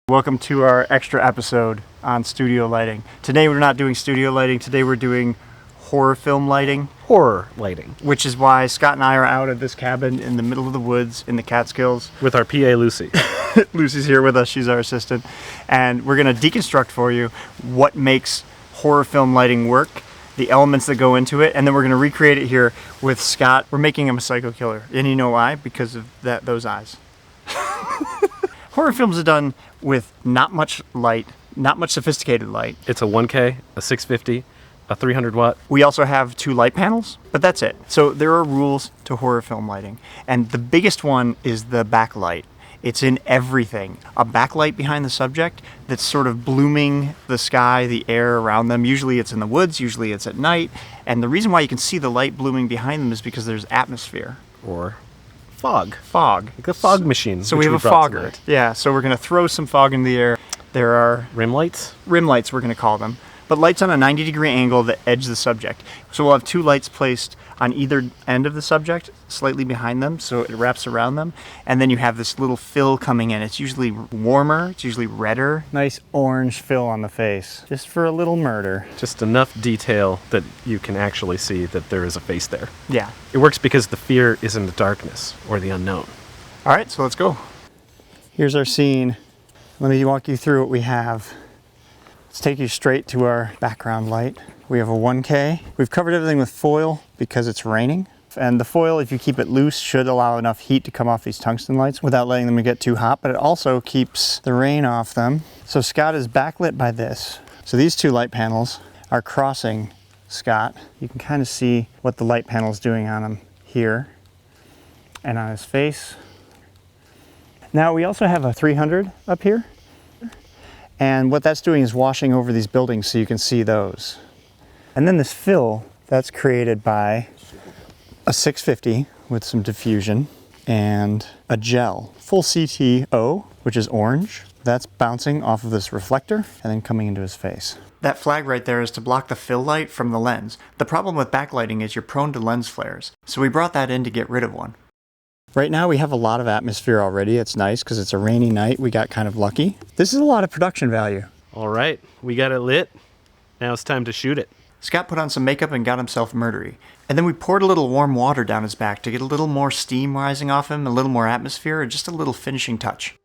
Welcome to our extra episode on studio lighting. Today we're not doing studio lighting, today we're doing horror film lighting. Horror lighting. Which is why Scott and I are out of this cabin in the middle of the woods in the Catskills. With our PA Lucy. Lucy's here with us, she's our assistant. And we're going to deconstruct for you what makes horror film lighting work, the elements that go into it, and then we're going to recreate it here with Scott. We're making him a psycho killer. And you know why? Because of those eyes. Horror films are done with not much light, not much sophisticated light. It's a 1K, a 650, a 300 watt. We also have 2 light panels, but that's it. So there are rules to horror film lighting. And the biggest one is the backlight. It's in everything. A backlight behind the subject that's sort of blooming the sky, the air around them. Usually it's in the woods, usually it's at night. And the reason why you can see the light blooming behind them is because there's atmosphere. Or fog. Fog. Like a fog machine. So we have a fogger. Tonight. Yeah, so we're going to throw some fog in the air. There are rim lights? Rim lights, we're going to call them. But lights on a 90-degree angle that edge the subject. So we'll have 2 lights placed on either end of the subject, slightly behind them, so it wraps around them. And then you have this little fill coming in. It's usually warmer, it's usually redder. Nice orange fill on the face, just for a little murder. Just enough detail that you can actually see that there is a face there. Yeah. It works because the fear is in the darkness, or the unknown. All right, so let's go. Here's our scene. Let me walk you through what we have. Let's take you straight to our background light. We have a 1K. We've covered everything with foil because it's raining. And the foil, if you keep it loose, should allow enough heat to come off these tungsten lights without letting them get too hot, but it also keeps the rain off them. So Scott is backlit by this. So these 2 light panels are crossing Scott. You can kind of see what the light panel is doing on him here and on his face. Now we also have a 300 up here. And what that's doing is washing over these buildings so you can see those. And then this fill, that's created by a 650 with some diffusion and a gel. Full CTO, which is orange. That's bouncing off of this reflector and then coming into his face. That flag right there is to block the fill light from the lens. The problem with backlighting is you're prone to lens flares. So we brought that in to get rid of one. Right now we have a lot of atmosphere already. It's nice because it's a rainy night. We got kind of lucky. This is a lot of production value. All right, we got it lit. Now it's time to shoot it. Scott put on some makeup and got himself murdery. And then we poured a little warm water down his back to get a little more steam rising off him, a little more atmosphere, and just a little finishing touch.